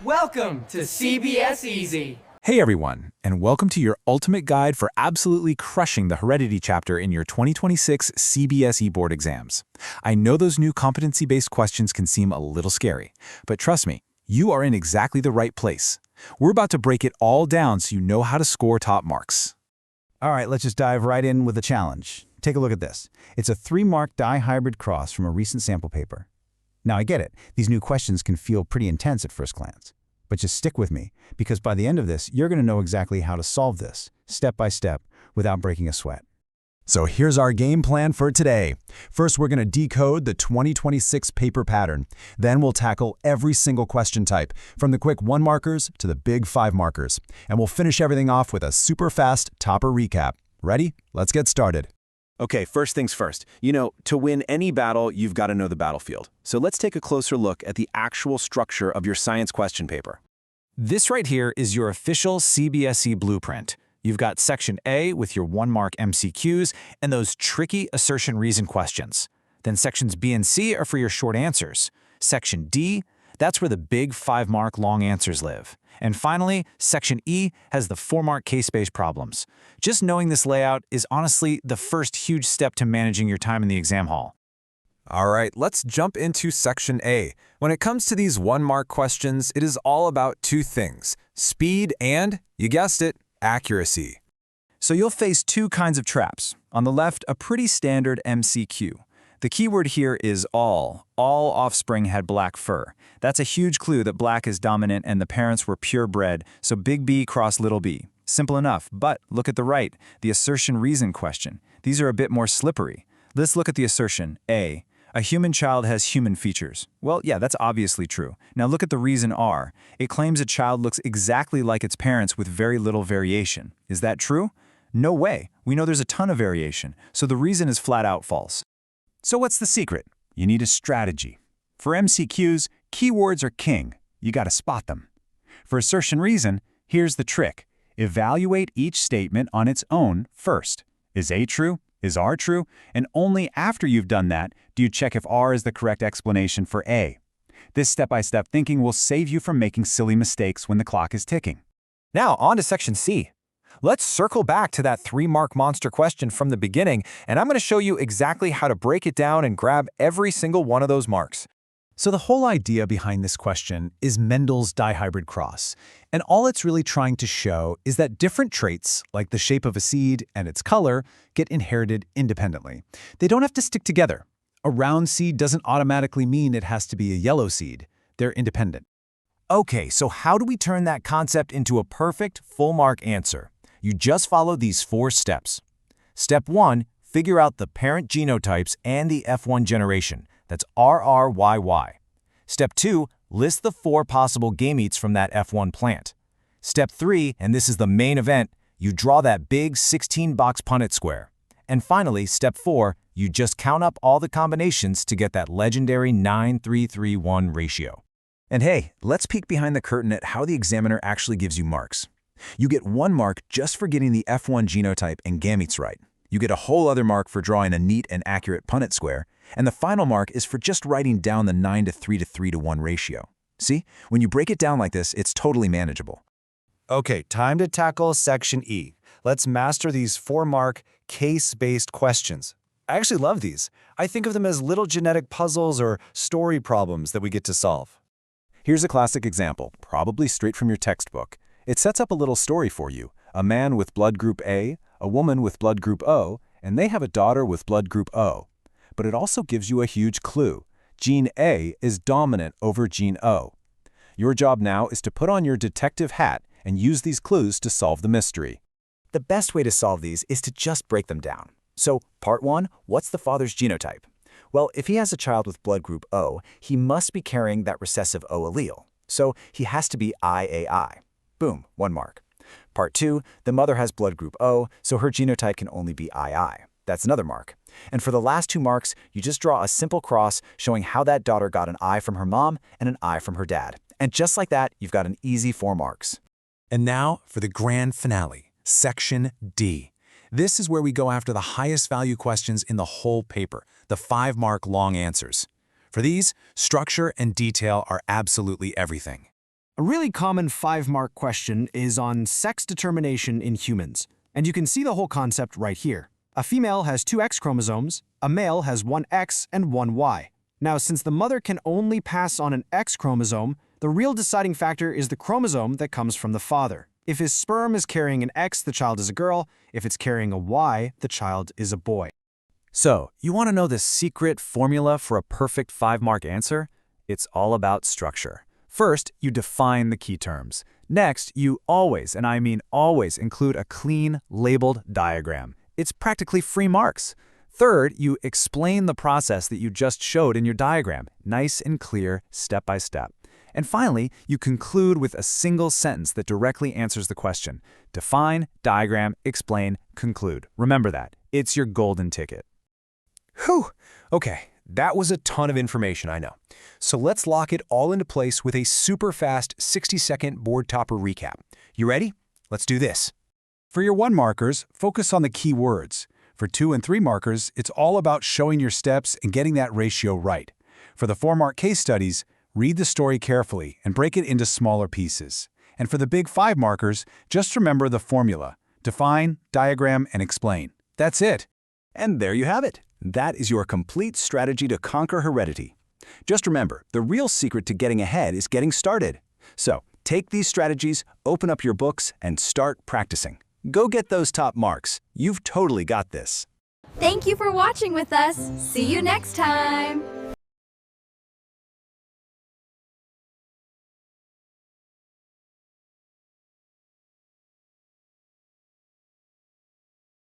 Welcome to CBS Easy. Hey everyone, and welcome to your ultimate guide for absolutely crushing the Heredity chapter in your 2026 CBSE board exams. I know those new competency-based questions can seem a little scary, but trust me, you are in exactly the right place. We're about to break it all down so you know how to score top marks. All right, let's just dive right in with the challenge. Take a look at this. It's a 3-mark dihybrid cross from a recent sample paper. Now, I get it. These new questions can feel pretty intense at first glance. But just stick with me, because by the end of this, you're going to know exactly how to solve this, step by step, without breaking a sweat. So here's our game plan for today. First, we're going to decode the 2026 paper pattern. Then we'll tackle every single question type, from the quick 1-markers to the big 5-markers. And we'll finish everything off with a super fast topper recap. Ready? Let's get started. Okay, first things first. To win any battle, you've got to know the battlefield. So let's take a closer look at the actual structure of your science question paper. This right here is your official CBSE blueprint. You've got Section A with your 1-mark MCQs and those tricky assertion reason questions. Then Sections B and C are for your short answers. Section D, that's where the big 5-mark long answers live. And finally, Section E has the 4-mark case-based problems. Just knowing this layout is honestly the first huge step to managing your time in the exam hall. All right, let's jump into Section A. When it comes to these 1-mark questions, it is all about two things: speed and, you guessed it, accuracy. So you'll face two kinds of traps. On the left, a pretty standard MCQ. The keyword here is all. All offspring had black fur. That's a huge clue that black is dominant and the parents were purebred, so big B cross little b. Simple enough, but look at the right, the assertion reason question. These are a bit more slippery. Let's look at the assertion, A. A human child has human features. Well, yeah, that's obviously true. Now look at the reason R. It claims a child looks exactly like its parents with very little variation. Is that true? No way. We know there's a ton of variation, so the reason is flat out false. So what's the secret? You need a strategy. For MCQs, keywords are king. You got to spot them. For assertion reason, here's the trick. Evaluate each statement on its own first. Is A true? Is R true? And only after you've done that do you check if R is the correct explanation for A. This step-by-step thinking will save you from making silly mistakes when the clock is ticking. Now, on to Section C. Let's circle back to that 3-mark monster question from the beginning, and I'm going to show you exactly how to break it down and grab every single one of those marks. So the whole idea behind this question is Mendel's dihybrid cross. And all it's really trying to show is that different traits, like the shape of a seed and its color, get inherited independently. They don't have to stick together. A round seed doesn't automatically mean it has to be a yellow seed. They're independent. Okay, so how do we turn that concept into a perfect full-mark answer? You just follow these 4 steps. Step 1, figure out the parent genotypes and the F1 generation. That's RRYY. Step 2, list the 4 possible gametes from that F1 plant. Step 3, and this is the main event, you draw that big 16-box Punnett square. And finally, step 4, you just count up all the combinations to get that legendary 9-3-3-1 ratio. And hey, let's peek behind the curtain at how the examiner actually gives you marks. You get 1 mark just for getting the F1 genotype and gametes right. You get a whole other mark for drawing a neat and accurate Punnett square, and the final mark is for just writing down the 9-3-3-1 ratio. See, when you break it down like this, it's totally manageable. Okay, time to tackle Section E. Let's master these 4-mark, case-based questions. I actually love these. I think of them as little genetic puzzles or story problems that we get to solve. Here's a classic example, probably straight from your textbook. It sets up a little story for you. A man with blood group A, a woman with blood group O, and they have a daughter with blood group O. But it also gives you a huge clue. Gene A is dominant over gene O. Your job now is to put on your detective hat and use these clues to solve the mystery. The best way to solve these is to just break them down. So, part 1, what's the father's genotype? Well, if he has a child with blood group O, he must be carrying that recessive O allele. So, he has to be IAI. Boom, 1 mark. Part 2, the mother has blood group O, so her genotype can only be II. That's another mark. And for the last 2 marks, you just draw a simple cross showing how that daughter got an I from her mom and an I from her dad. And just like that, you've got an easy 4 marks. And now for the grand finale, Section D. This is where we go after the highest value questions in the whole paper, the 5-mark long answers. For these, structure and detail are absolutely everything. A really common 5-mark question is on sex determination in humans, and you can see the whole concept right here. A female has 2 X chromosomes, a male has 1 X and 1 Y. Now, since the mother can only pass on an X chromosome, the real deciding factor is the chromosome that comes from the father. If his sperm is carrying an X, the child is a girl. If it's carrying a Y, the child is a boy. So, you want to know the secret formula for a perfect 5-mark answer? It's all about structure. First, you define the key terms. Next, you always, and I mean always, include a clean, labeled diagram. It's practically free marks. Third, you explain the process that you just showed in your diagram, nice and clear, step by step. And finally, you conclude with a single sentence that directly answers the question. Define, diagram, explain, conclude. Remember that. It's your golden ticket. Whew! Okay, that was a ton of information, I know. So let's lock it all into place with a super fast 60-second board topper recap. You ready? Let's do this. For your 1 markers, focus on the key words. For 2 and 3 markers, it's all about showing your steps and getting that ratio right. For the 4-mark case studies, read the story carefully and break it into smaller pieces. And for the big 5 markers, just remember the formula. Define, diagram, and explain. That's it. And there you have it. That is your complete strategy to conquer heredity. Just remember, the real secret to getting ahead is getting started. So, take these strategies, open up your books, and start practicing. Go get those top marks. You've totally got this. Thank you for watching with us. See you next time.